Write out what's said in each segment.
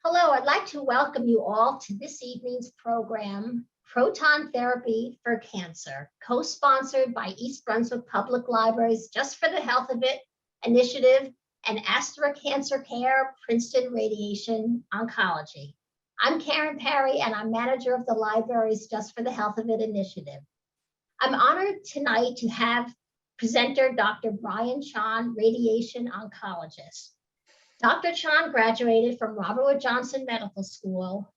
Hello, I'd like to welcome you all to this evening's program, Proton Therapy for Cancer, co-sponsored by East Brunswick Public Library's Just for the Health of It initiative and Astra Cancer Care, Princeton Radiation Oncology. I'm Karen Perry, and I'm manager of the library's Just for the Health of It initiative. I'm honored tonight to have presenter Dr. Brian Chon, radiation oncologist. Dr. Chon graduated from Robert Wood Johnson Medical School.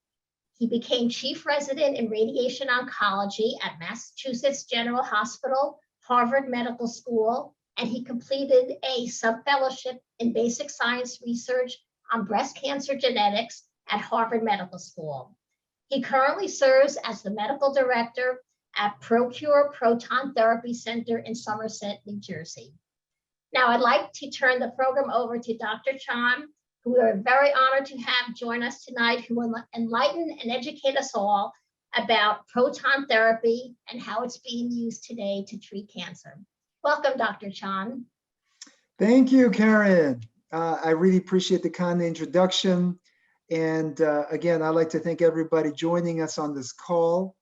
He became chief resident in radiation oncology at Massachusetts General Hospital, Harvard Medical School, and he completed a subfellowship in basic science research on breast cancer genetics at Harvard Medical School. He currently serves as the medical director at ProCure Proton Therapy Center in Somerset, New Jersey. Now, I'd like to turn the program over to Dr. Chon, who we are very honored to have join us tonight, who will enlighten and educate us all about proton therapy and how it's being used today to treat cancer. Welcome, Dr. Chon. Thank you, Karen. I really appreciate the kind introduction. And again, I'd like to thank everybody joining us on this call.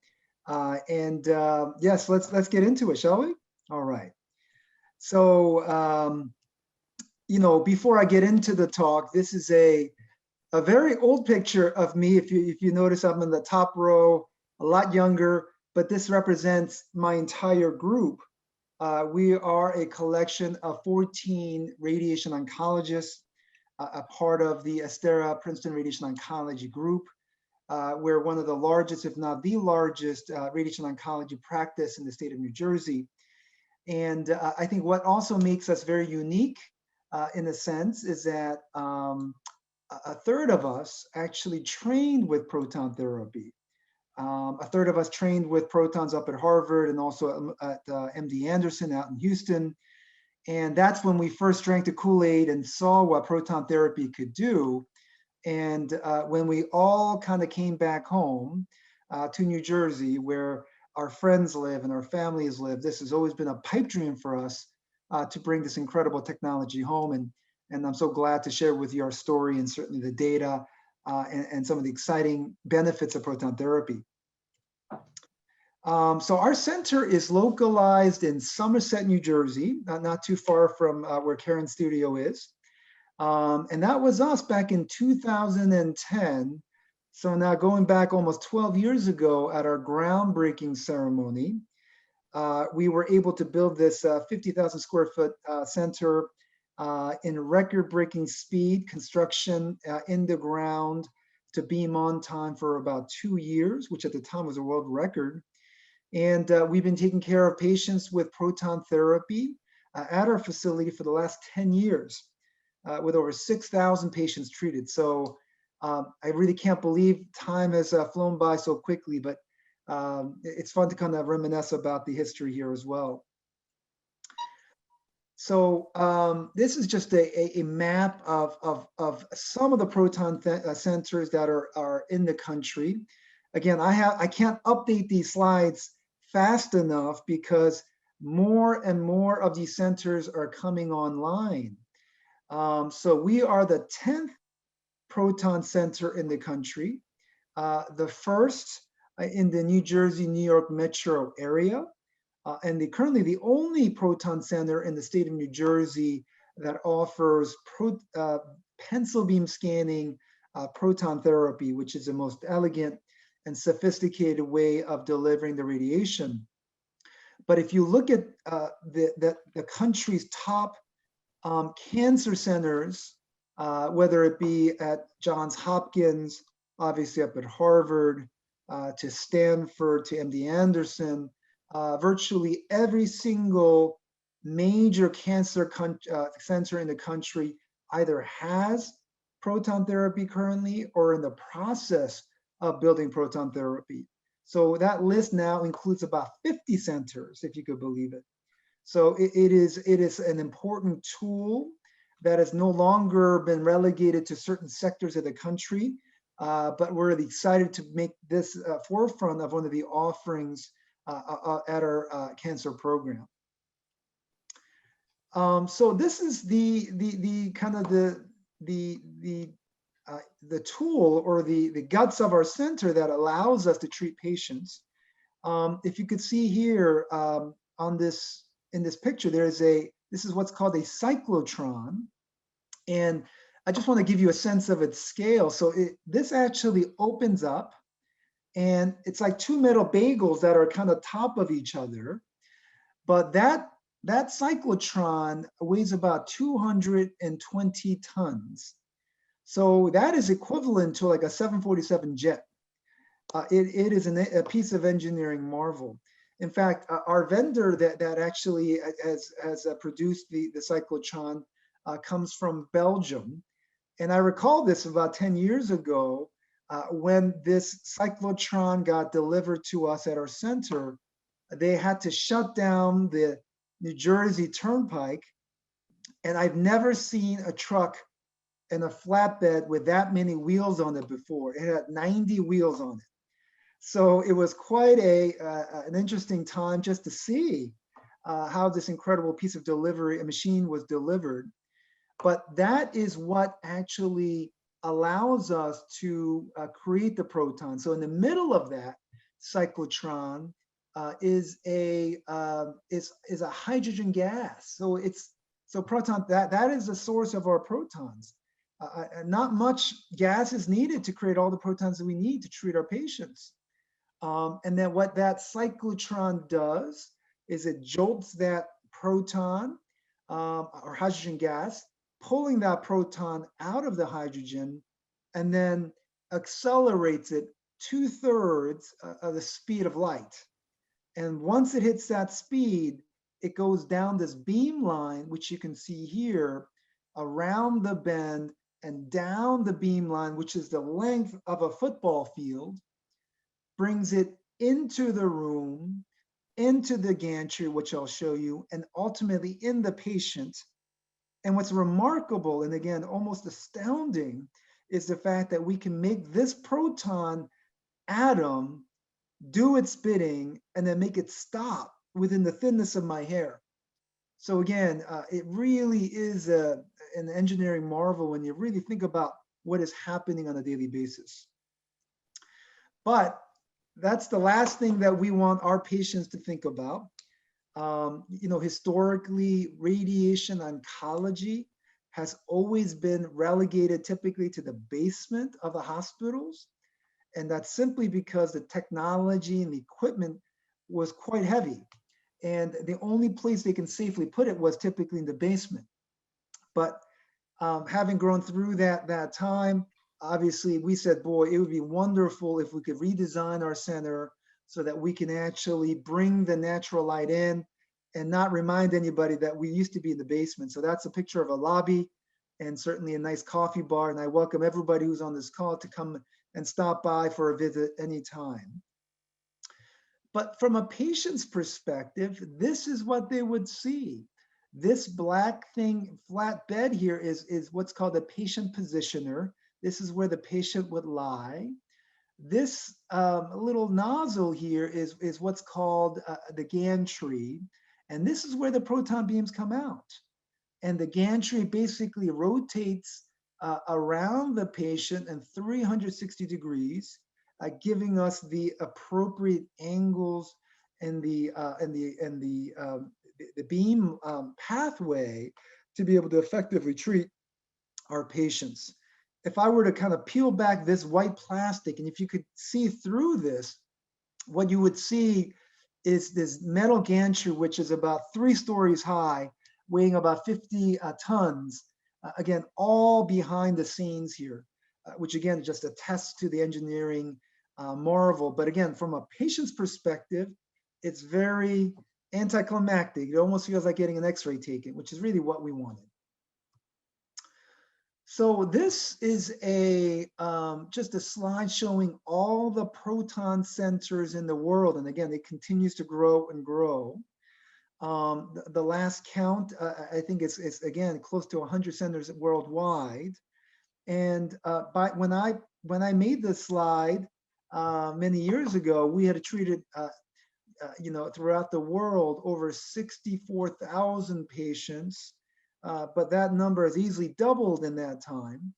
Yes, let's get into it, shall we? All right. So, before I get into the talk, this is a very old picture of me. If you notice, I'm in the top row, a lot younger, but this represents my entire group. We are a collection of 14 radiation oncologists, a part of the Astera Princeton Radiation Oncology Group. We're one of the largest, if not the largest, radiation oncology practice in the state of New Jersey. And I think what also makes us very unique in a sense is that a third of us actually trained with proton therapy. A third of us trained with protons up at Harvard and also at MD Anderson out in Houston. And that's when we first drank the Kool-Aid and saw what proton therapy could do. And when we all kind of came back home to New Jersey, where our friends live and our families live, this has always been a pipe dream for us to bring this incredible technology home. And I'm so glad to share with you our story and certainly the data and some of the exciting benefits of proton therapy. So our center is localized in Somerset, New Jersey, not too far from where Karen's studio is. And that was us back in 2010. So now going back almost 12 years ago at our groundbreaking ceremony, we were able to build this 50,000 square foot center in record-breaking speed, construction in the ground to beam on time for about 2 years, which at the time was a world record. And we've been taking care of patients with proton therapy at our facility for the last 10 years with over 6,000 patients treated. So I really can't believe time has flown by so quickly, but it's fun to kind of reminisce about the history here as well. So this is just a map of some of the proton centers that are in the country. Again, I can't update these slides fast enough because more and more of these centers are coming online. So we are the 10th proton center in the country, the first in the New Jersey, New York metro area, and currently the only proton center in the state of New Jersey that offers pencil beam scanning proton therapy, which is the most elegant and sophisticated way of delivering the radiation. But if you look at the country's top cancer centers, whether it be at Johns Hopkins, obviously up at Harvard, to Stanford, to MD Anderson, virtually every single major cancer center in the country either has proton therapy currently or in the process of building proton therapy. So that list now includes about 50 centers, if you could believe it. So it is an important tool that has no longer been relegated to certain sectors of the country, but we're really excited to make this forefront of one of the offerings at our cancer program. So this is the kind of the the tool or the guts of our center that allows us to treat patients. If you could see here on this, in this picture, this is what's called a cyclotron. And I just want to give you a sense of its scale. So this actually opens up, and it's like two metal bagels that are kind of top of each other. But that cyclotron weighs about 220 tons. So that is equivalent to like a 747 jet. It is a piece of engineering marvel. In fact, our vendor that actually has produced the cyclotron comes from Belgium. And I recall this about 10 years ago when this cyclotron got delivered to us at our center. They had to shut down the New Jersey Turnpike. And I've never seen a truck and a flatbed with that many wheels on it before. It had 90 wheels on it. So it was quite an interesting time just to see how this incredible piece of delivery, a machine was delivered. But that is what actually allows us to create the proton. So in the middle of that cyclotron is a hydrogen gas. So proton, that is the source of our protons. Not much gas is needed to create all the protons that we need to treat our patients. And then what that cyclotron does is it jolts that proton or hydrogen gas, pulling that proton out of the hydrogen, and then accelerates it 2/3 of the speed of light. And once it hits that speed, it goes down this beam line, which you can see here, around the bend and down the beam line, which is the length of a football field, brings it into the room, into the gantry, which I'll show you, and ultimately in the patient. And what's remarkable, and again, almost astounding, is the fact that we can make this proton atom do its bidding and then make it stop within the thinness of my hair. So again, it really is an engineering marvel when you really think about what is happening on a daily basis. But that's the last thing that we want our patients to think about. Historically, radiation oncology has always been relegated typically to the basement of the hospitals. And that's simply because the technology and the equipment was quite heavy. And the only place they can safely put it was typically in the basement. But having grown through that time, obviously we said, boy, it would be wonderful if we could redesign our center so that we can actually bring the natural light in and not remind anybody that we used to be in the basement. So that's a picture of a lobby and certainly a nice coffee bar. And I welcome everybody who's on this call to come and stop by for a visit anytime. But from a patient's perspective, this is what they would see. This black thing, flat bed here is what's called a patient positioner. This is where the patient would lie. This little nozzle here is what's called the gantry. And this is where the proton beams come out. And the gantry basically rotates around the patient in 360 degrees, giving us the appropriate angles and the beam pathway to be able to effectively treat our patients. If I were to kind of peel back this white plastic, and if you could see through this, what you would see is this metal gantry, which is about 3 stories high, weighing about 50 tons. Again, all behind the scenes here, which again, just attests to the engineering marvel. But again, from a patient's perspective, it's very anticlimactic. It almost feels like getting an X-ray taken, which is really what we wanted. So this is just a slide showing all the proton centers in the world. And again, it continues to grow and grow. The last count, I think it's again, close to 100 centers worldwide. And when I made this slide many years ago, we had treated, throughout the world, over 64,000 patients. But that number has easily doubled in that time.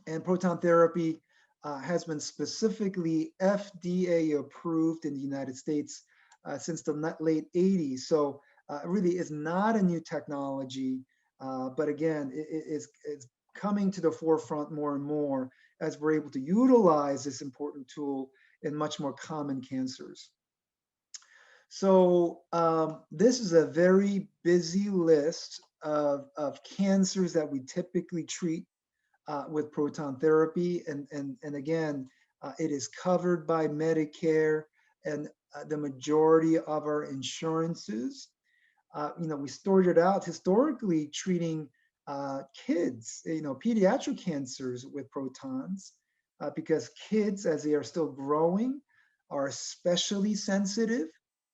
And proton therapy has been specifically FDA approved in the United States since the late 80s. So it really is not a new technology, but again, it's coming to the forefront more and more as we're able to utilize this important tool in much more common cancers. So this is a very busy list of cancers that we typically treat with proton therapy. And again, it is covered by Medicare and the majority of our insurances. We started out historically treating kids, pediatric cancers with protons, because kids, as they are still growing, are especially sensitive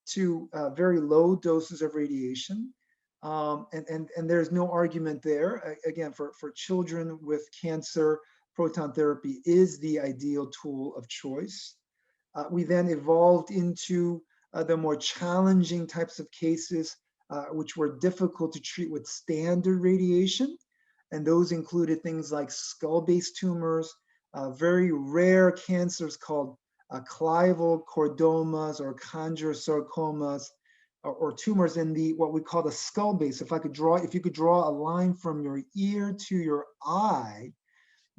to very low doses of radiation. And there's no argument there. Again, for children with cancer, proton therapy is the ideal tool of choice. We then evolved into the more challenging types of cases, which were difficult to treat with standard radiation. And those included things like skull-based tumors, very rare cancers called clival chordomas or chondrosarcomas, or tumors in the what we call the skull base. If you could draw a line from your ear to your eye,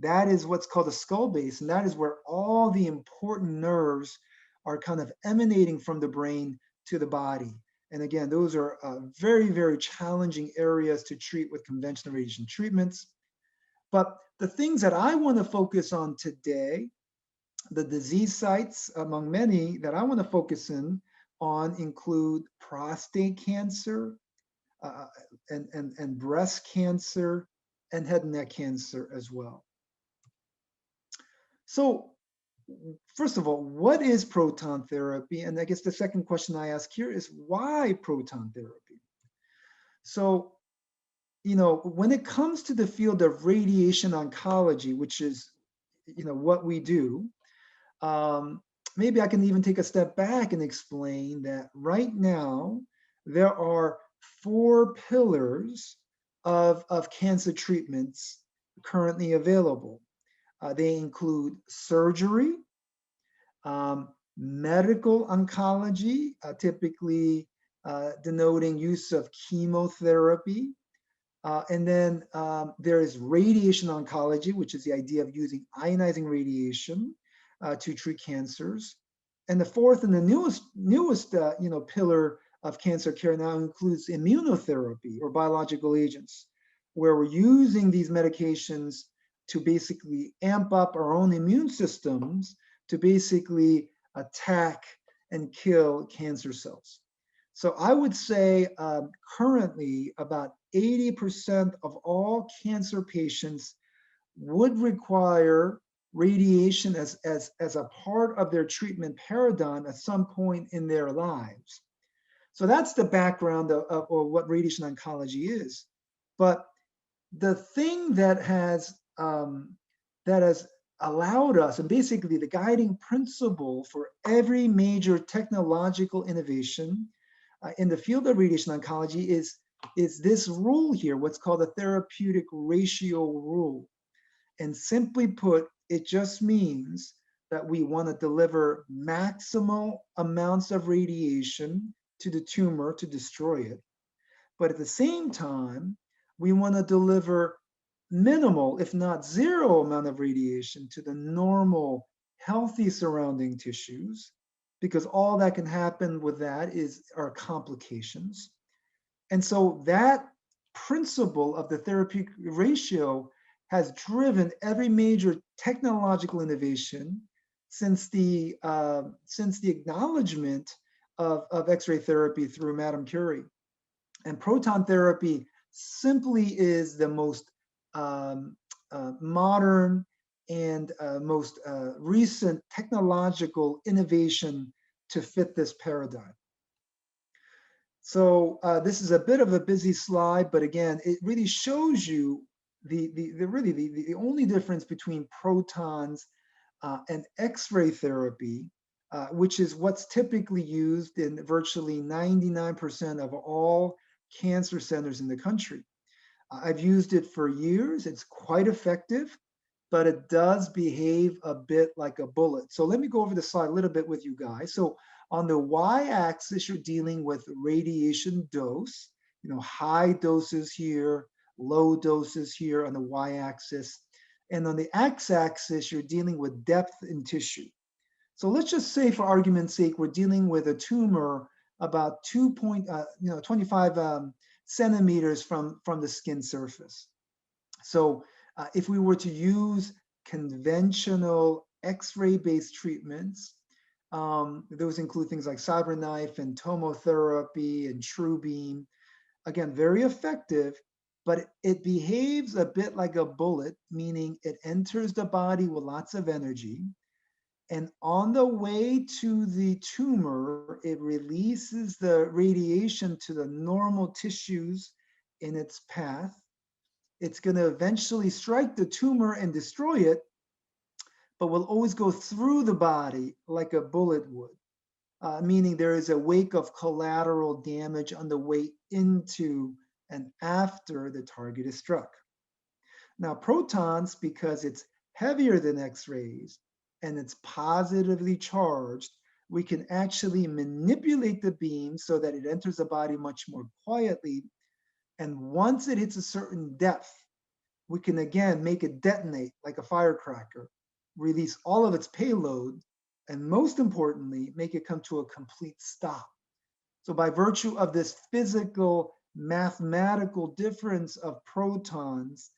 that is what's called the skull base, and that is where all the important nerves are kind of emanating from the brain to the body. And again, those are very, very challenging areas to treat with conventional radiation treatments. But the things that I want to focus on today, the disease sites among many that I want to focus in on include prostate cancer and breast cancer and head and neck cancer as well. So first of all, what is proton therapy? And I guess the second question I ask here is why proton therapy? So, when it comes to the field of radiation oncology, which is, what we do, maybe I can even take a step back and explain that right now, there are 4 pillars of cancer treatments currently available. They include surgery, medical oncology, typically denoting use of chemotherapy. And then there is radiation oncology, which is the idea of using ionizing radiation to treat cancers. And the fourth and the newest pillar of cancer care now includes immunotherapy or biological agents, where we're using these medications to basically amp up our own immune systems to basically attack and kill cancer cells. So I would say currently about 80% of all cancer patients would require radiation as a part of their treatment paradigm at some point in their lives. So that's the background of what radiation oncology is. But the thing that has allowed us, and basically the guiding principle for every major technological innovation in the field of radiation oncology is this rule here, what's called the therapeutic ratio rule. And simply put, it just means that we want to deliver maximal amounts of radiation to the tumor to destroy it. But at the same time, we want to deliver minimal, if not zero amount of radiation to the normal, healthy surrounding tissues, because all that can happen with that are complications. And so that principle of the therapeutic ratio has driven every major technological innovation since the acknowledgement of X-ray therapy through Madame Curie. And proton therapy simply is the most modern and most recent technological innovation to fit this paradigm. So this is a bit of a busy slide, but again, it really shows you the only difference between protons and X-ray therapy, which is what's typically used in virtually 99% of all cancer centers in the country. I've used it for years. It's quite effective. but it does behave a bit like a bullet. So let me go over the slide a little bit with you guys. So on the y-axis, you're dealing with radiation dose, high doses here, low doses here on the y-axis. And on the x-axis, you're dealing with depth in tissue. So let's just say, for argument's sake, we're dealing with a tumor about 25 centimeters from the skin surface. So if we were to use conventional X-ray based treatments, those include things like Cyberknife and tomotherapy and TrueBeam. Again, very effective, but it behaves a bit like a bullet, meaning it enters the body with lots of energy. And on the way to the tumor, it releases the radiation to the normal tissues in its path. It's going to eventually strike the tumor and destroy it, but will always go through the body like a bullet would, meaning there is a wake of collateral damage on the way into and after the target is struck. Now, protons, because it's heavier than X-rays and it's positively charged, we can actually manipulate the beam so that it enters the body much more quietly. And once it hits a certain depth, we can again make it detonate like a firecracker, release all of its payload, and most importantly, make it come to a complete stop. So by virtue of this physical, mathematical difference of protons,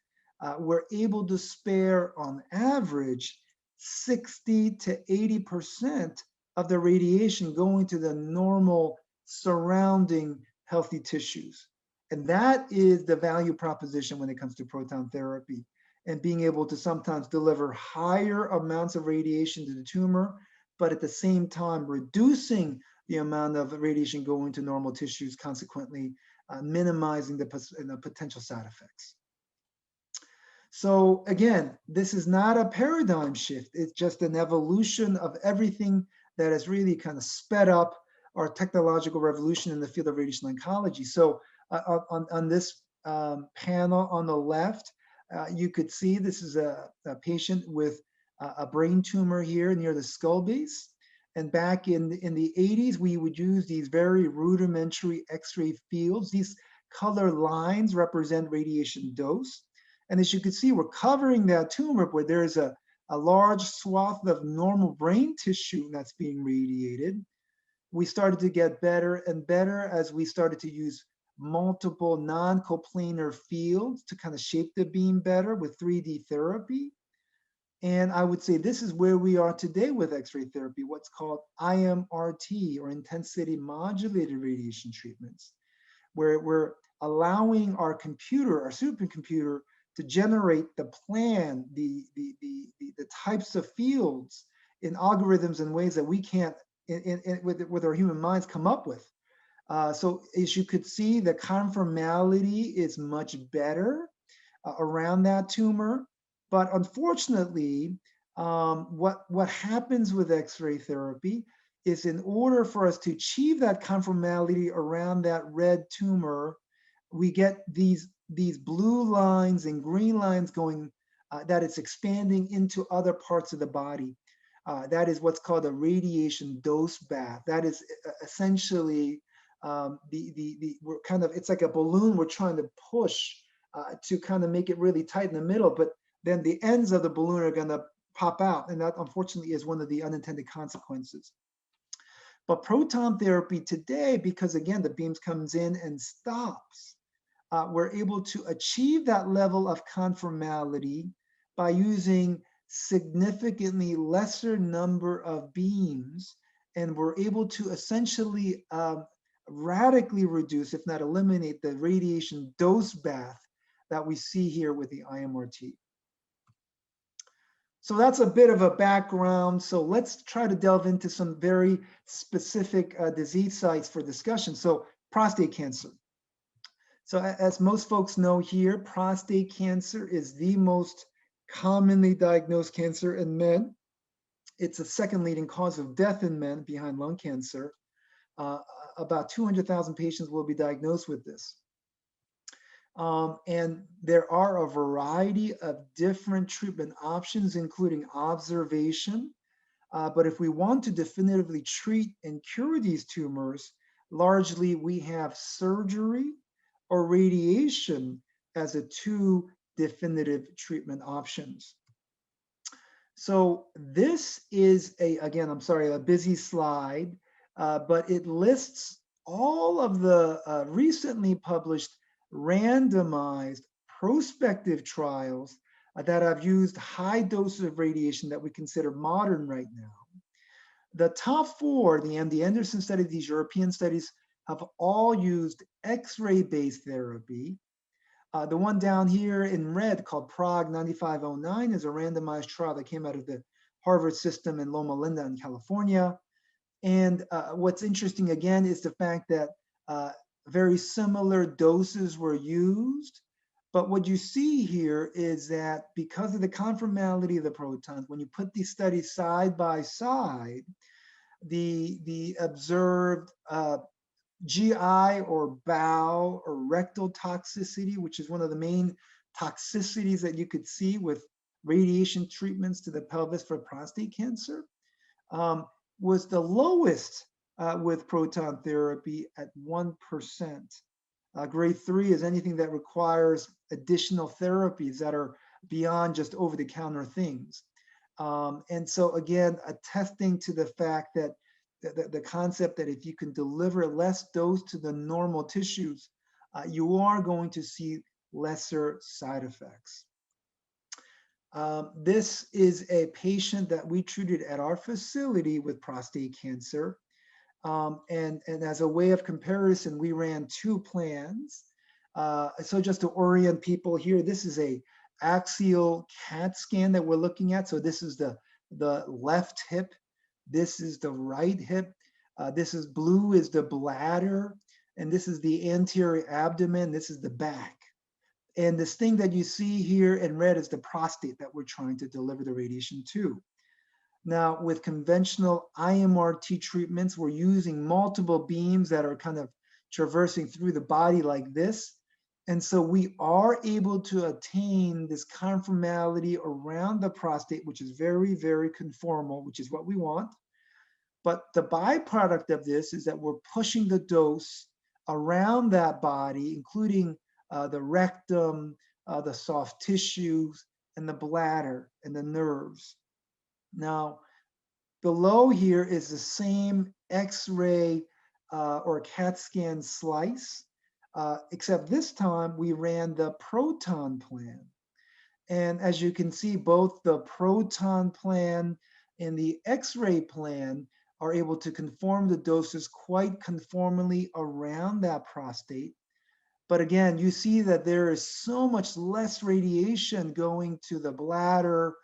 we're able to spare, on average, 60 to 80% of the radiation going to the normal surrounding healthy tissues. And that is the value proposition when it comes to proton therapy, and being able to sometimes deliver higher amounts of radiation to the tumor, but at the same time reducing the amount of radiation going to normal tissues, consequently minimizing the potential side effects. So again, this is not a paradigm shift. It's just an evolution of everything that has really kind of sped up our technological revolution in the field of radiation oncology. So on this panel on the left, you could see this is a patient with a brain tumor here near the skull base. And back in the 80s, we would use these very rudimentary X-ray fields. These color lines represent radiation dose. And as you can see, we're covering that tumor where there's a large swath of normal brain tissue that's being radiated. We started to get better and better as we started to use multiple non-coplanar fields to kind of shape the beam better with 3D therapy. And I would say this is where we are today with X-ray therapy, what's called IMRT, or intensity modulated radiation treatments, where we're allowing our computer, our supercomputer, to generate the plan, the types of fields in algorithms and ways that we can't, with our human minds, come up with. So as you could see, the conformality is much better around that tumor. But unfortunately, what happens with X-ray therapy is, in order for us to achieve that conformality around that red tumor, we get these blue lines and green lines going, that it's expanding into other parts of the body. That is what's called a radiation dose bath. That is essentially we're kind of, it's like a balloon we're trying to push to kind of make it really tight in the middle, but then the ends of the balloon are going to pop out. And that, unfortunately, is one of the unintended consequences. But proton therapy today, because again, the beams comes in and stops, we're able to achieve that level of conformality by using significantly lesser number of beams. And we're able to essentially radically reduce, if not eliminate, the radiation dose bath that we see here with the IMRT. So that's a bit of a background. So let's try to delve into some very specific disease sites for discussion. So prostate cancer. So as most folks know here, prostate cancer is the most commonly diagnosed cancer in men. It's the second leading cause of death in men behind lung cancer. About 200,000 patients will be diagnosed with this. And there are a variety of different treatment options, including observation. But if we want to definitively treat and cure these tumors, largely we have surgery or radiation as the two definitive treatment options. So this is again, I'm sorry, a busy slide, but it lists all of the recently published randomized prospective trials that have used high doses of radiation that we consider modern right now. The top four, the MD Anderson study, these European studies, have all used X-ray based therapy. The one down here in red called PROG 9509 is a randomized trial that came out of the Harvard system in Loma Linda in California. And what's interesting again is the fact that very similar doses were used. But what you see here is that because of the conformality of the protons, when you put these studies side by side, the observed GI or bowel or rectal toxicity, which is one of the main toxicities that you could see with radiation treatments to the pelvis for prostate cancer, was the lowest with proton therapy at 1%. Grade 3 is anything that requires additional therapies that are beyond just over-the-counter things. And so again, attesting to the fact that the concept that if you can deliver less dose to the normal tissues, you are going to see lesser side effects. This is a patient that we treated at our facility with prostate cancer. And as a way of comparison, we ran two plans. So just to orient people here, this is a axial CAT scan that we're looking at. So this is the left hip. This is the right hip. This is blue is the bladder. And this is the anterior abdomen. This is the back. And this thing that you see here in red is the prostate that we're trying to deliver the radiation to. Now, with conventional IMRT treatments, we're using multiple beams that are kind of traversing through the body like this. And so we are able to attain this conformality around the prostate, which is very, very conformal, which is what we want. But the byproduct of this is that we're pushing the dose around that body, including the rectum, the soft tissues, and the bladder and the nerves. Now, below here is the same X-ray or CAT scan slice, except this time we ran the proton plan. And as you can see, both the proton plan and the X-ray plan are able to conform the doses quite conformally around that prostate. But again, you see that there is so much less radiation going to the bladder,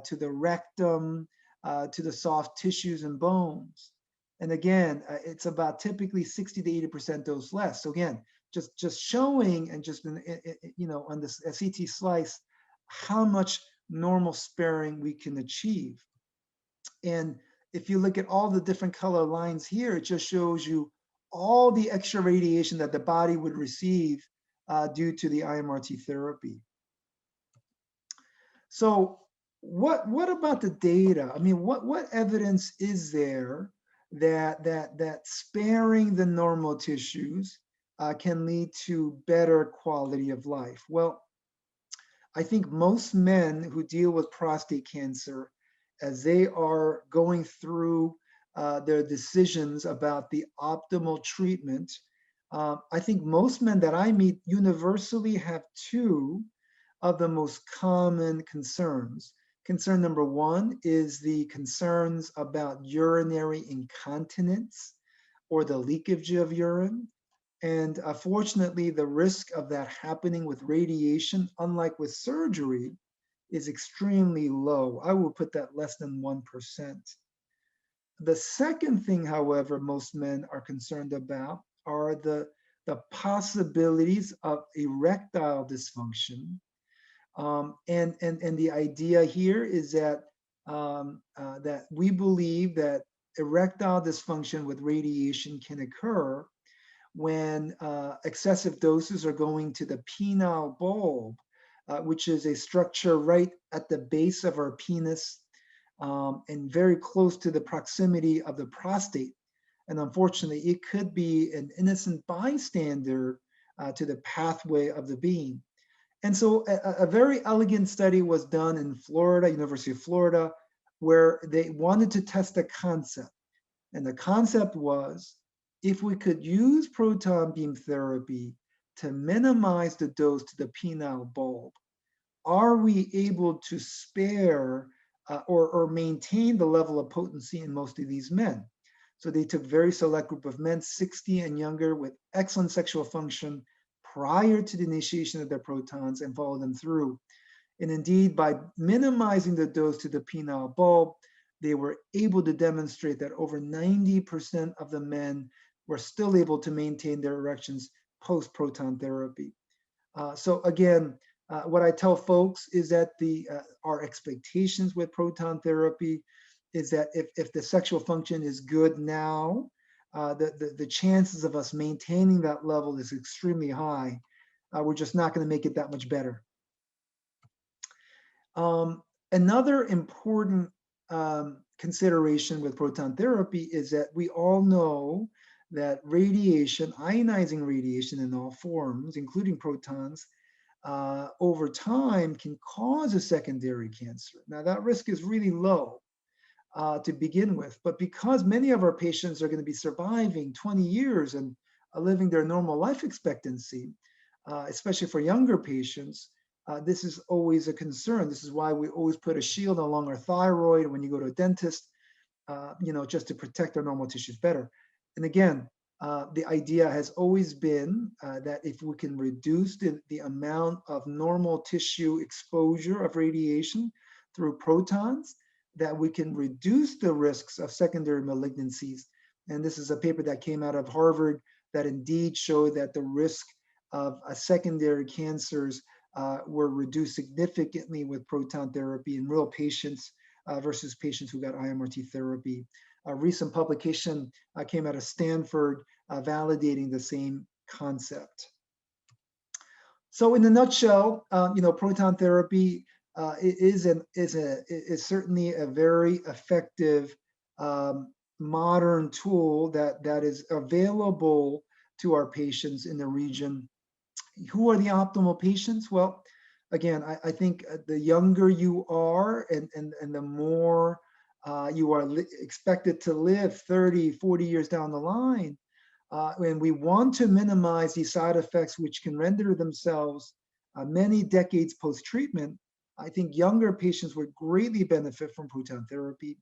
to the rectum, to the soft tissues and bones. And again, it's about typically 60 to 80% dose less. So again, just showing and just, you know, on this CT slice, how much normal sparing we can achieve. And if you look at all the different color lines here, it just shows you all the extra radiation that the body would receive due to the IMRT therapy. So what about the data? I mean, what evidence is there that sparing the normal tissues can lead to better quality of life? Well, I think most men who deal with prostate cancer, as they are going through their decisions about the optimal treatment, I think most men that I meet universally have two of the most common concerns. Concern number one is the concerns about urinary incontinence or the leakage of urine. And fortunately, the risk of that happening with radiation, unlike with surgery, is extremely low. I will put that less than 1%. The second thing, however, most men are concerned about are the possibilities of erectile dysfunction. And the idea here is that that we believe that erectile dysfunction with radiation can occur when excessive doses are going to the penile bulb, which is a structure right at the base of our penis and very close to the proximity of the prostate. And unfortunately, it could be an innocent bystander to the pathway of the beam. And so a very elegant study was done in Florida, University of Florida, where they wanted to test a concept. And the concept was, if we could use proton beam therapy to minimize the dose to the penile bulb, are we able to spare or maintain the level of potency in most of these men? So they took very select group of men, 60 and younger, with excellent sexual function prior to the initiation of their protons, and followed them through. And indeed, by minimizing the dose to the penile bulb, they were able to demonstrate that over 90% of the men were still able to maintain their erections post-proton therapy. So again, what I tell folks is that our expectations with proton therapy is that if the sexual function is good now, the chances of us maintaining that level is extremely high. We're just not going to make it that much better. Another important consideration with proton therapy is that we all know that radiation, ionizing radiation in all forms, including protons, over time can cause a secondary cancer. Now that risk is really low to begin with, but because many of our patients are going to be surviving 20 years and living their normal life expectancy, especially for younger patients, this is always a concern. This is why we always put a shield along our thyroid when you go to a dentist, just to protect our normal tissues better. And again, the idea has always been that if we can reduce the amount of normal tissue exposure of radiation through protons, that we can reduce the risks of secondary malignancies. And this is a paper that came out of Harvard that indeed showed that the risk of secondary cancers were reduced significantly with proton therapy in real patients versus patients who got IMRT therapy. A recent publication came out of Stanford validating the same concept. So in a nutshell, proton therapy is certainly a very effective modern tool that is available to our patients in the region. Who are the optimal patients? Well, again, I think the younger you are and the more you are expected to live 30, 40 years down the line, and we want to minimize these side effects which can render themselves many decades post-treatment, I think younger patients would greatly benefit from proton therapy.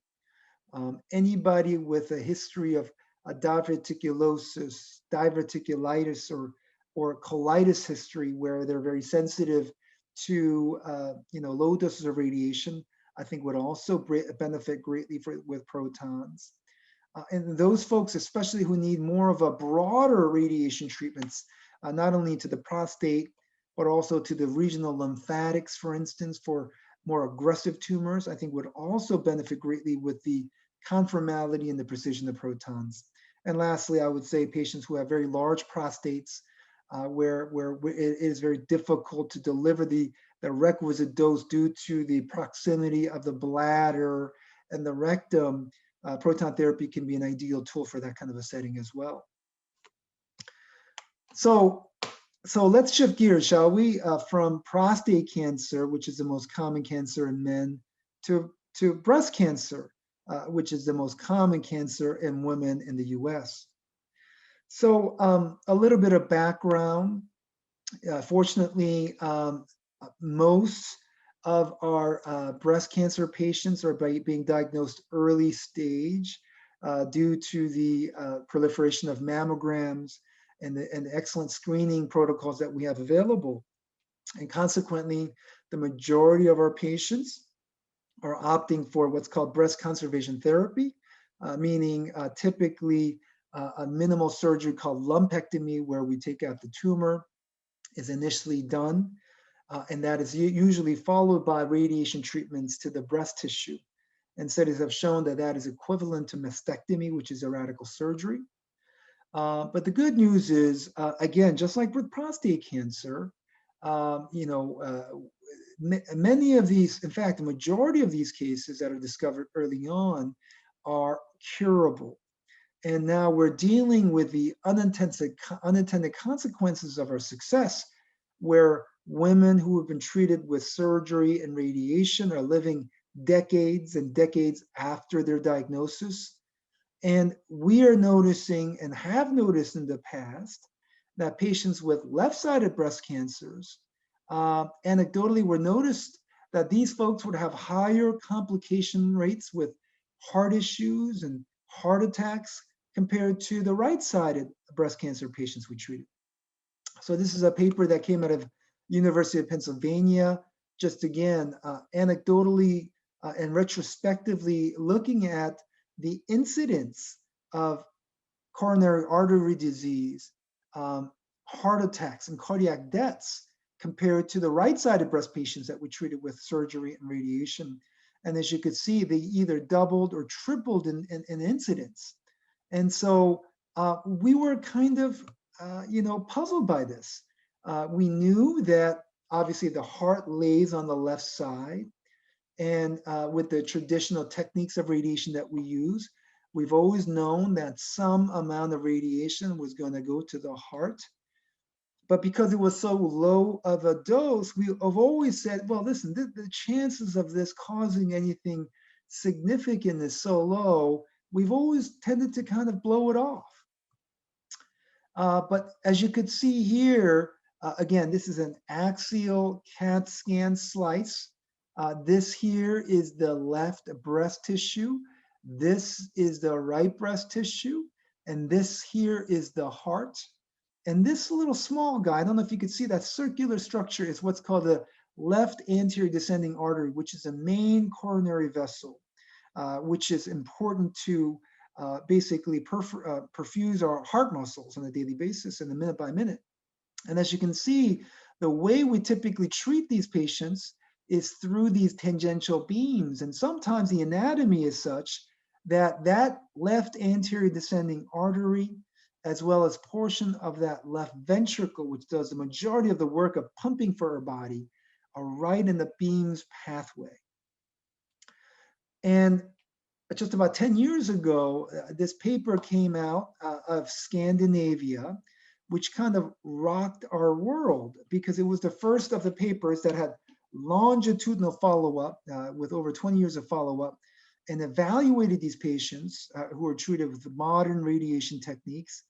Anybody with a history of diverticulosis, diverticulitis, or colitis history where they're very sensitive to low doses of radiation, I think would also benefit greatly with protons. And those folks, especially who need more of a broader radiation treatments, not only to the prostate, but also to the regional lymphatics, for instance, for more aggressive tumors, I think would also benefit greatly with the conformality and the precision of protons. And lastly, I would say patients who have very large prostates, where it is very difficult to deliver the requisite dose due to the proximity of the bladder and the rectum, proton therapy can be an ideal tool for that kind of a setting as well. So let's shift gears, shall we, from prostate cancer, which is the most common cancer in men, to breast cancer, which is the most common cancer in women in the US. So a little bit of background. Fortunately, most of our breast cancer patients are being diagnosed early stage due to the proliferation of mammograms and the excellent screening protocols that we have available. And consequently, the majority of our patients are opting for what's called breast conservation therapy, meaning typically a minimal surgery called lumpectomy, where we take out the tumor, is initially done. And that is usually followed by radiation treatments to the breast tissue. And studies have shown that that is equivalent to mastectomy, which is a radical surgery. But the good news is, again, just like with prostate cancer, many of these, in fact, the majority of these cases that are discovered early on are curable. And now we're dealing with the unintended consequences of our success, where women who have been treated with surgery and radiation are living decades and decades after their diagnosis. And we are noticing and have noticed in the past that patients with left-sided breast cancers, anecdotally, were noticed that these folks would have higher complication rates with heart issues and heart attacks compared to the right-sided breast cancer patients we treated. So this is a paper that came out of University of Pennsylvania, just again, anecdotally and retrospectively looking at the incidence of coronary artery disease, heart attacks, and cardiac deaths compared to the right-sided breast patients that we treated with surgery and radiation. And as you could see, they either doubled or tripled in incidence. And so we were kind of, puzzled by this. We knew that obviously the heart lays on the left side, and with the traditional techniques of radiation that we use, we've always known that some amount of radiation was going to go to the heart. But because it was so low of a dose, we have always said, well, listen, the chances of this causing anything significant is so low, we've always tended to kind of blow it off. But as you could see here, again, this is an axial CAT scan slice. This here is the left breast tissue. This is the right breast tissue. And this here is the heart. And this little small guy, I don't know if you could see that circular structure, is what's called the left anterior descending artery, which is a main coronary vessel, which is important to basically perfuse our heart muscles on a daily basis and a minute by minute. And as you can see, the way we typically treat these patients is through these tangential beams. And sometimes the anatomy is such that that left anterior descending artery, as well as portion of that left ventricle, which does the majority of the work of pumping for our body, are right in the beam's pathway. And just about 10 years ago, this paper came out of Scandinavia, which kind of rocked our world because it was the first of the papers that had longitudinal follow-up with over 20 years of follow-up and evaluated these patients who were treated with modern radiation techniques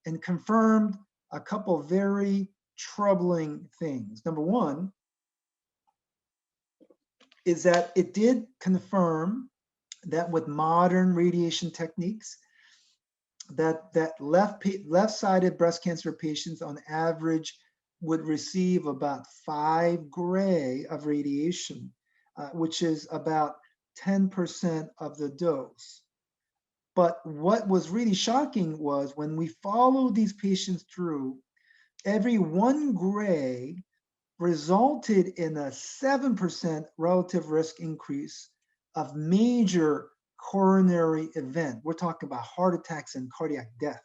and confirmed a couple of very troubling things. Number one is that it did confirm that with modern radiation techniques, that left-sided breast cancer patients on average would receive about 5 gray of radiation, which is about 10% of the dose. But what was really shocking was when we followed these patients through, every 1 gray resulted in a 7% relative risk increase of major coronary event. We're talking about heart attacks and cardiac death.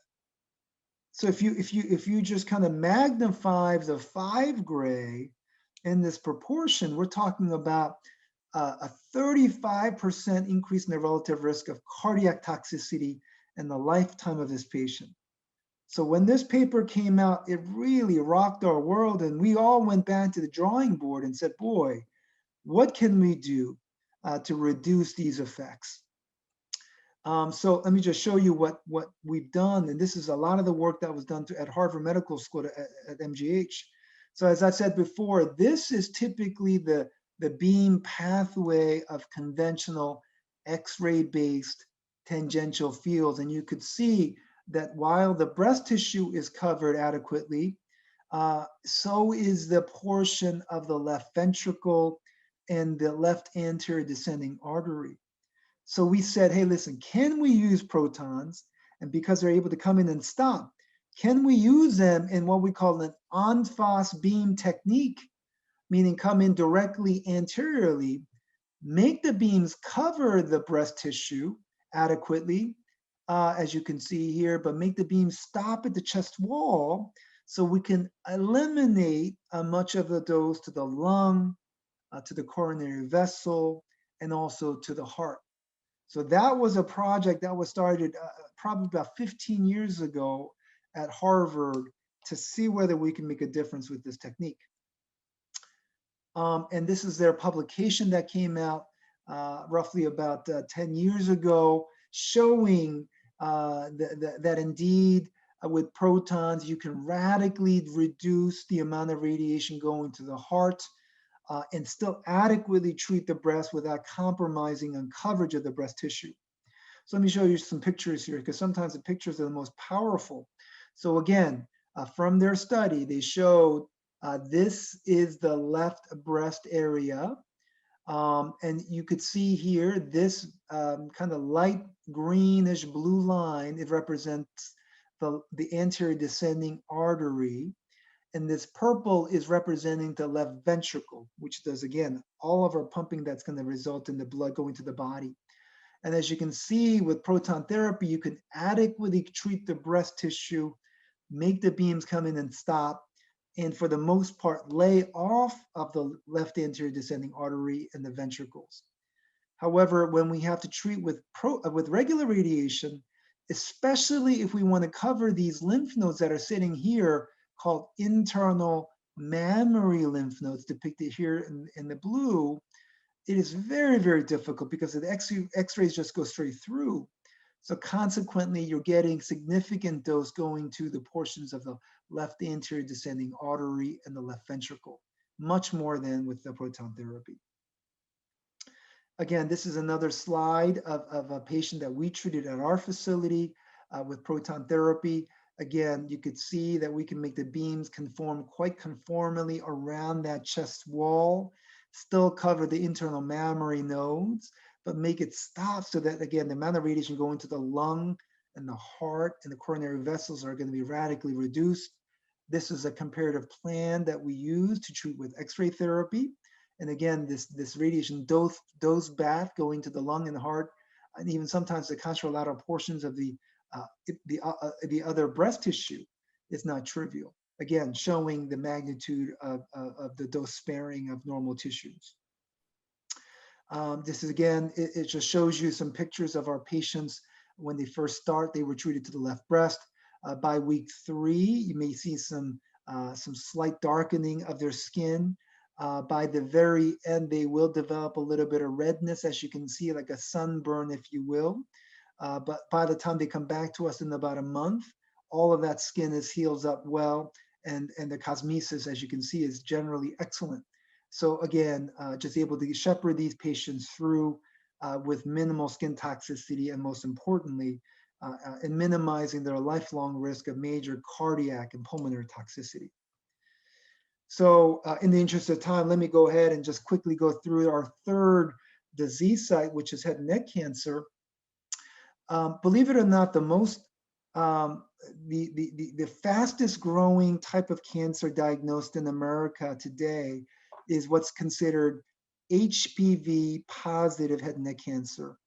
So if you just kind of magnify the 5 gray in this proportion, we're talking about a 35% increase in the relative risk of cardiac toxicity in the lifetime of this patient. So when this paper came out, it really rocked our world, and we all went back to the drawing board and said, boy, what can we do to reduce these effects? So let me just show you what we've done. And this is a lot of the work that was done at Harvard Medical School at MGH. So as I said before, this is typically the beam pathway of conventional X-ray based tangential fields. And you could see that while the breast tissue is covered adequately, so is the portion of the left ventricle and the left anterior descending artery. So we said, hey, listen, can we use protons? And because they're able to come in and stop, can we use them in what we call an en face beam technique, meaning come in directly anteriorly, make the beams cover the breast tissue adequately, as you can see here, but make the beam stop at the chest wall so we can eliminate much of the dose to the lung, to the coronary vessel, and also to the heart. So that was a project that was started probably about 15 years ago at Harvard to see whether we can make a difference with this technique. And this is their publication that came out roughly about 10 years ago, showing that indeed with protons, you can radically reduce the amount of radiation going to the heart and still adequately treat the breast without compromising on coverage of the breast tissue. So let me show you some pictures here, because sometimes the pictures are the most powerful. So again, from their study, they showed this is the left breast area. And you could see here, this kind of light greenish blue line, it represents the anterior descending artery. And this purple is representing the left ventricle, which does, again, all of our pumping that's going to result in the blood going to the body. And as you can see with proton therapy, you can adequately treat the breast tissue, make the beams come in and stop, and for the most part, lay off of the left anterior descending artery and the ventricles. However, when we have to treat with regular radiation, especially if we want to cover these lymph nodes that are sitting here, called internal mammary lymph nodes, depicted here in the blue, it is very, very difficult because the X-rays just go straight through. So consequently, you're getting significant dose going to the portions of the left anterior descending artery and the left ventricle, much more than with the proton therapy. Again, this is another slide of a patient that we treated at our facility with proton therapy. Again, you could see that we can make the beams conform quite conformally around that chest wall, still cover the internal mammary nodes, but make it stop so that, again, the amount of radiation going to the lung and the heart and the coronary vessels are going to be radically reduced. This is a comparative plan that we use to treat with X-ray therapy. And again, this radiation dose bath going to the lung and the heart, and even sometimes the contralateral portions of the other breast tissue is not trivial. Again, showing the magnitude of the dose sparing of normal tissues. This is, again, it just shows you some pictures of our patients. When they first start, they were treated to the left breast. By week 3, you may see some slight darkening of their skin. By the very end, they will develop a little bit of redness, as you can see, like a sunburn, if you will. But by the time they come back to us in about a month, all of that skin is heals up well, and the cosmesis, as you can see, is generally excellent. So again, just able to shepherd these patients through with minimal skin toxicity, and most importantly, in minimizing their lifelong risk of major cardiac and pulmonary toxicity. So in the interest of time, let me go ahead and just quickly go through our third disease site, which is head and neck cancer. Believe it or not, the fastest growing type of cancer diagnosed in America today is what's considered HPV positive head and neck cancer.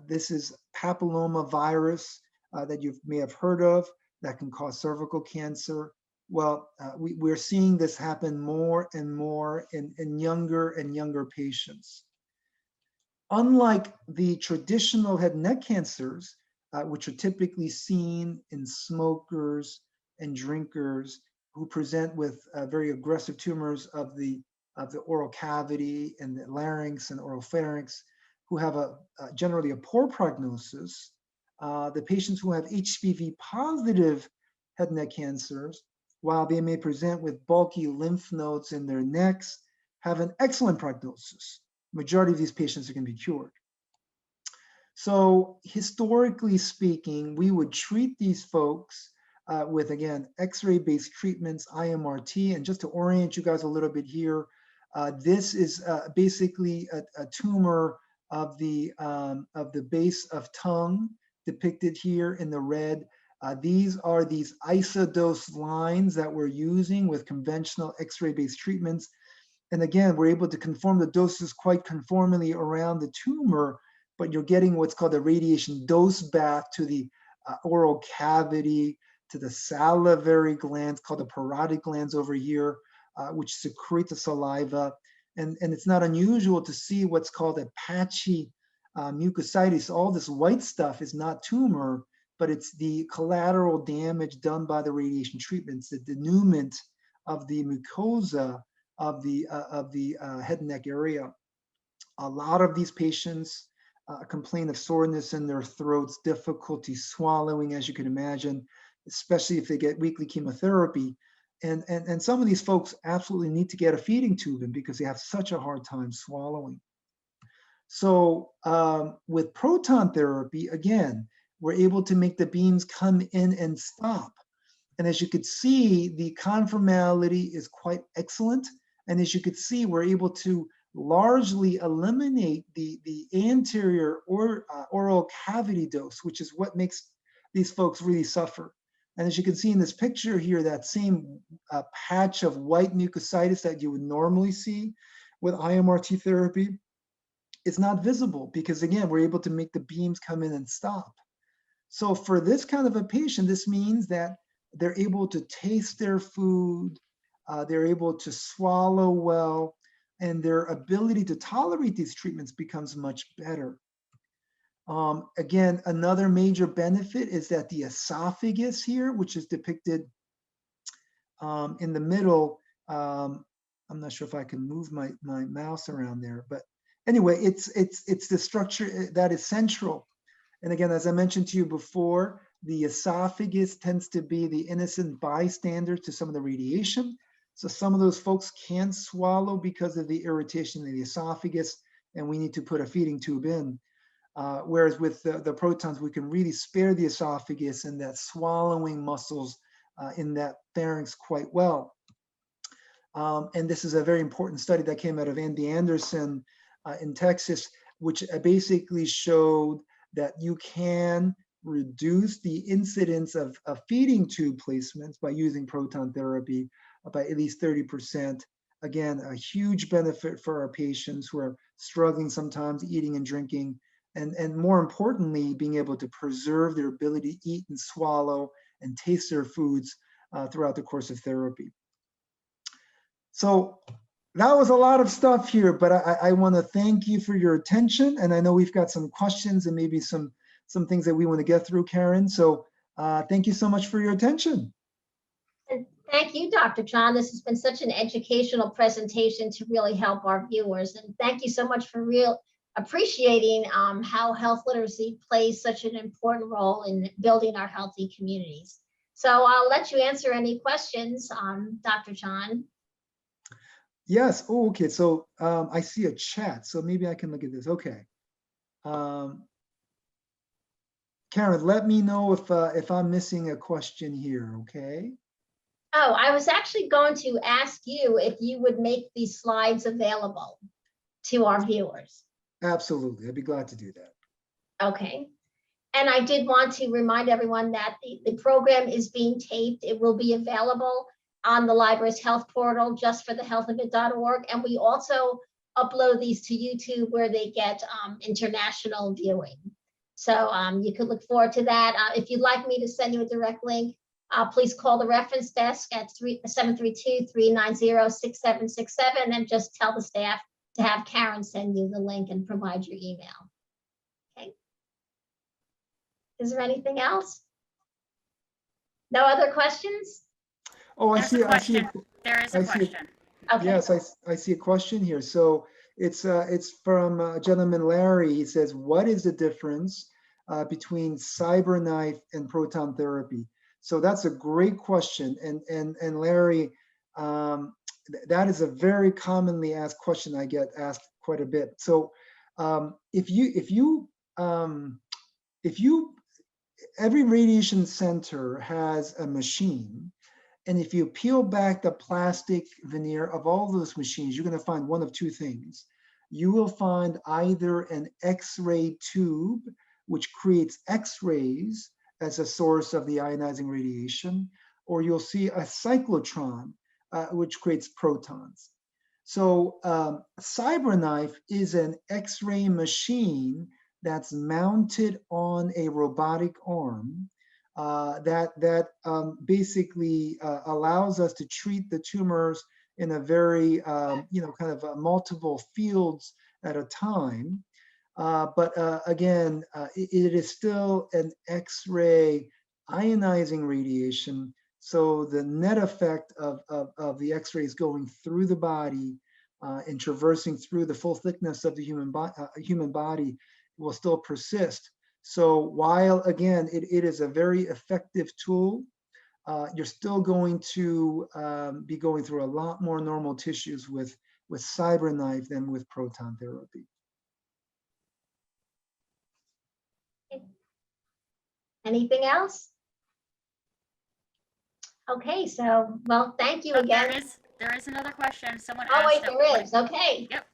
This is papilloma virus that you may have heard of that can cause cervical cancer. Well, we're seeing this happen more and more in younger and younger patients. Unlike the traditional head and neck cancers, which are typically seen in smokers and drinkers who present with very aggressive tumors of the oral cavity and the larynx and oral pharynx, who have generally a poor prognosis, the patients who have HPV positive head and neck cancers, while they may present with bulky lymph nodes in their necks, have an excellent prognosis. Majority of these patients are going to be cured. So historically speaking, we would treat these folks with, again, X-ray based treatments, IMRT. And just to orient you guys a little bit here, this is basically a tumor of the base of tongue, depicted here in the red. These are these isodose lines that we're using with conventional X-ray based treatments. And again, we're able to conform the doses quite conformally around the tumor but you're getting what's called a radiation dose bath to the oral cavity, to the salivary glands called the parotid glands over here, which secrete the saliva. And it's not unusual to see what's called a patchy mucositis. All this white stuff is not tumor, but it's the collateral damage done by the radiation treatments, the denouement of the mucosa of the head and neck area. A lot of these patients complain of soreness in their throats, difficulty swallowing, as you can imagine, especially if they get weekly chemotherapy. And some of these folks absolutely need to get a feeding tube in because they have such a hard time swallowing. So with proton therapy, again, we're able to make the beams come in and stop. And as you could see, the conformality is quite excellent. And as you could see, we're able to largely eliminate the anterior oral cavity dose, which is what makes these folks really suffer. And as you can see in this picture here, that same patch of white mucositis that you would normally see with IMRT therapy is not visible because, again, we're able to make the beams come in and stop. So for this kind of a patient, this means that they're able to taste their food, they're able to swallow well, and their ability to tolerate these treatments becomes much better. Again, another major benefit is that the esophagus here, which is depicted in the middle, I'm not sure if I can move my mouse around there, but anyway, it's the structure that is central. And again, as I mentioned to you before, the esophagus tends to be the innocent bystander to some of the radiation. So some of those folks can't swallow because of the irritation in the esophagus, and we need to put a feeding tube in. Whereas with the protons, we can really spare the esophagus and that swallowing muscles in that pharynx quite well. And this is a very important study that came out of Andy Anderson in Texas, which basically showed that you can reduce the incidence of feeding tube placements by using proton therapy by at least 30%. Again, a huge benefit for our patients who are struggling sometimes eating and drinking, and more importantly, being able to preserve their ability to eat and swallow and taste their foods throughout the course of therapy. So that was a lot of stuff here, but I want to thank you for your attention. And I know we've got some questions and maybe some things that we want to get through, Karen. So thank you so much for your attention. And thank you, Dr. Chon. This has been such an educational presentation to really help our viewers. And thank you so much for appreciating how health literacy plays such an important role in building our healthy communities. So I'll let you answer any questions, Dr. Chon. Yes. Oh, okay. So I see a chat, so maybe I can look at this. Okay. Karen, let me know if I'm missing a question here. Okay. Oh, I was actually going to ask you if you would make these slides available to our viewers. Absolutely. I'd be glad to do that. Okay. And I did want to remind everyone that the program is being taped. It will be available on the library's health portal, justforthehealthofit.org. And we also upload these to YouTube where they get international viewing. So you could look forward to that. If you'd like me to send you a direct link, please call the reference desk at 732-390-6767 and just tell the staff to have Karen send you the link and provide your email. Okay. Is there anything else? No other questions? Oh, I see. There is a question. Okay. Yes, I see a question here. So it's from a gentleman, Larry. He says, what is the difference between Cyberknife and proton therapy? So that's a great question. And Larry, that is a very commonly asked question. I get asked quite a bit. So every radiation center has a machine. And if you peel back the plastic veneer of all those machines, you're going to find one of two things. You will find either an X-ray tube, which creates X-rays as a source of the ionizing radiation, or you'll see a cyclotron, which creates protons. So Cyberknife is an X-ray machine that's mounted on a robotic arm that basically allows us to treat the tumors in a very, kind of multiple fields at a time. But again, it is still an X-ray ionizing radiation. So the net effect of the X-rays going through the body and traversing through the full thickness of the human body will still persist. So while, again, it is a very effective tool, you're still going to be going through a lot more normal tissues with Cyberknife than with proton therapy. Anything else? Okay, so, well, thank you Oh, again. there is another question. Someone Oh, asked wait, that there is, okay. Yep.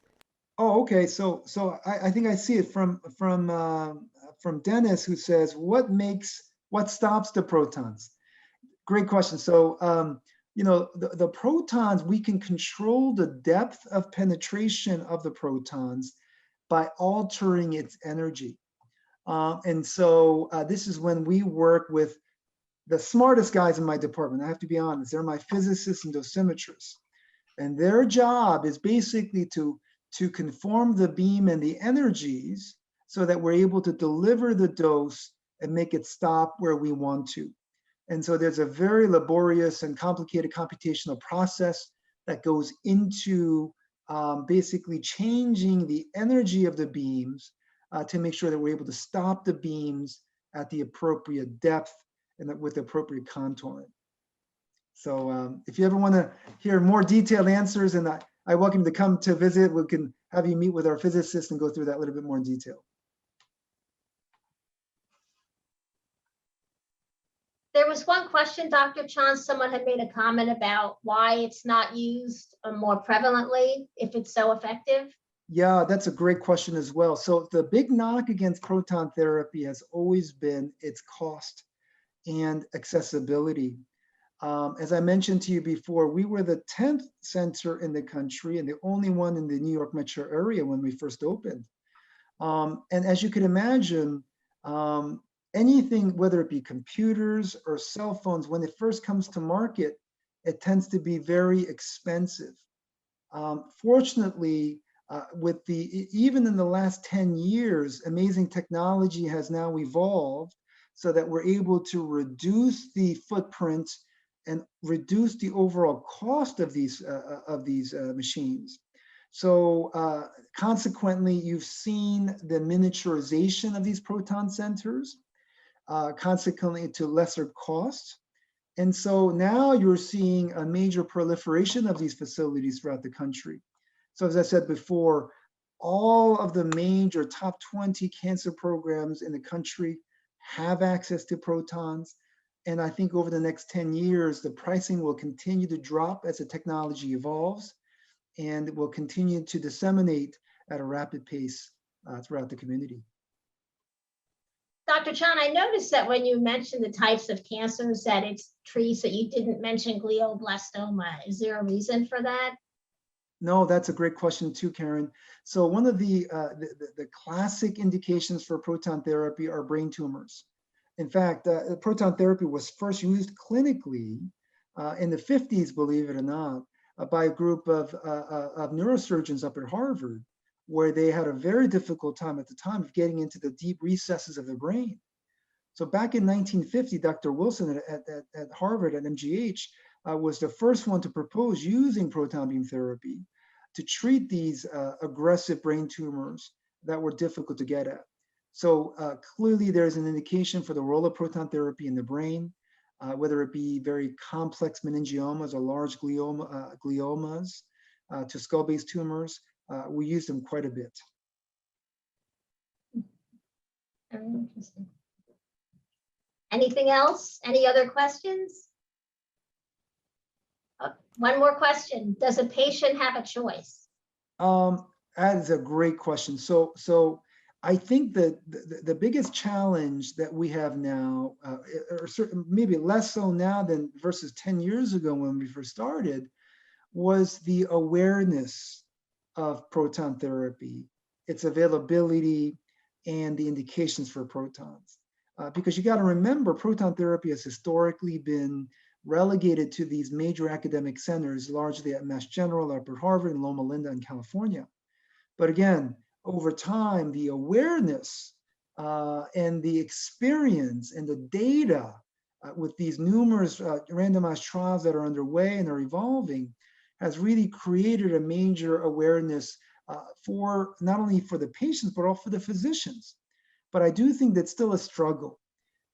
Oh, okay. So I think I see it from Dennis, who says, what stops the protons? Great question. So the protons, we can control the depth of penetration of the protons by altering its energy. And so this is when we work with the smartest guys in my department. I have to be honest, they're my physicists and dosimetrists. And their job is basically to conform the beam and the energies so that we're able to deliver the dose and make it stop where we want to. And so there's a very laborious and complicated computational process that goes into basically changing the energy of the beams to make sure that we're able to stop the beams at the appropriate depth and with appropriate contouring. So if you ever want to hear more detailed answers, and I welcome you to come to visit, we can have you meet with our physicists and go through that a little bit more in detail. There was one question, Dr. Chon, someone had made a comment about why it's not used more prevalently if it's so effective. Yeah, that's a great question as well. So the big knock against proton therapy has always been its cost and accessibility. As I mentioned to you before, we were the 10th center in the country and the only one in the New York metro area when we first opened. And as you can imagine, anything, whether it be computers or cell phones, when it first comes to market, it tends to be very expensive. Fortunately, even in the last 10 years, amazing technology has now evolved so that we're able to reduce the footprint and reduce the overall cost of these machines. So consequently, you've seen the miniaturization of these proton centers, consequently to lesser costs. And so now you're seeing a major proliferation of these facilities throughout the country. So as I said before, all of the major top 20 cancer programs in the country have access to protons. And I think over the next 10 years, the pricing will continue to drop as the technology evolves and will continue to disseminate at a rapid pace throughout the community. Dr. Chon, I noticed that when you mentioned the types of cancers that it treats, that you didn't mention glioblastoma. Is there a reason for that? No, that's a great question too, Karen. So one of the classic indications for proton therapy are brain tumors. In fact, proton therapy was first used clinically in the 50s, believe it or not, by a group of neurosurgeons up at Harvard, where they had a very difficult time at the time of getting into the deep recesses of the brain. So back in 1950, Dr. Wilson at Harvard at MGH was the first one to propose using proton beam therapy to treat these aggressive brain tumors that were difficult to get at. So clearly there's an indication for the role of proton therapy in the brain, whether it be very complex meningiomas or large gliomas to skull-based tumors. We use them quite a bit. Very interesting. Anything else? Any other questions? One more question. Does a patient have a choice? That is a great question. So I think that the biggest challenge that we have now, or maybe less so now than versus 10 years ago when we first started, was the awareness of proton therapy, its availability, and the indications for protons. Because you got to remember, proton therapy has historically been relegated to these major academic centers, largely at Mass General, Upper Harvard, and Loma Linda in California. But again, over time, the awareness and the experience and the data with these numerous randomized trials that are underway and are evolving has really created a major awareness for not only for the patients, but also for the physicians. But I do think that's still a struggle.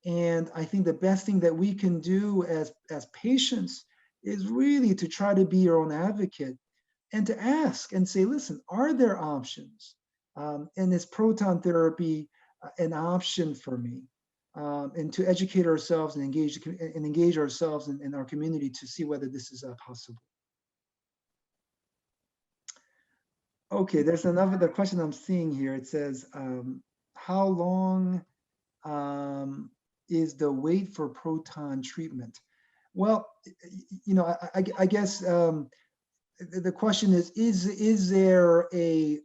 And I think the best thing that we can do as patients is really to try to be your own advocate and to ask and say, listen, are there options? And is proton therapy an option for me? And to educate ourselves and engage ourselves in our community to see whether this is possible. Okay, there's another question I'm seeing here. It says, how long is the wait for proton treatment? Well, you know, I guess the question is there a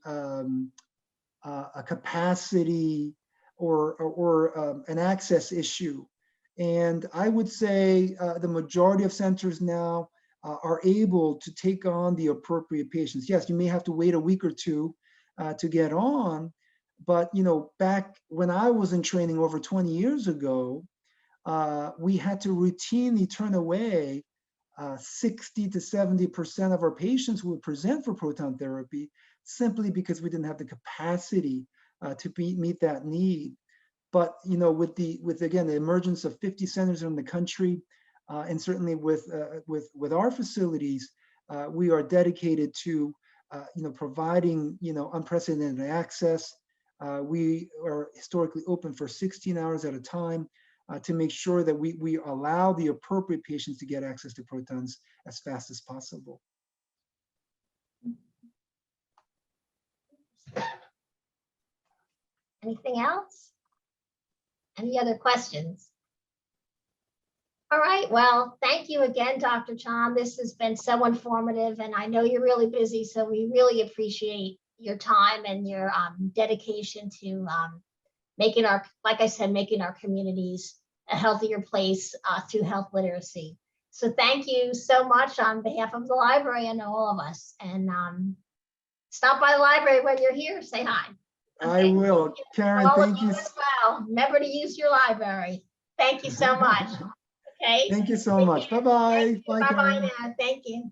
capacity or an access issue? And I would say the majority of centers now are able to take on the appropriate patients. Yes, you may have to wait a week or two to get on, but you know, back when I was in training over 20 years ago, we had to routinely turn away 60 to 70% of our patients who would present for proton therapy simply because we didn't have the capacity to meet that need. But you know, with again the emergence of 50 centers in the country, and certainly with our facilities, we are dedicated to you know, providing you know, unprecedented access. We are historically open for 16 hours at a time to make sure that we allow the appropriate patients to get access to protons as fast as possible. Anything else? Any other questions? All right, well, thank you again, Dr. Chon. This has been so informative, and I know you're really busy, so we really appreciate your time and your dedication to making our, like I said, making our communities a healthier place through health literacy. So thank you so much on behalf of the library and all of us. And stop by the library when you're here, say hi. Okay. I will. Karen, thank you. As well. Remember to use your library. Thank you so much. Okay. Thank you so much. Bye-bye. Bye, Bye-bye Karen. now. Thank you.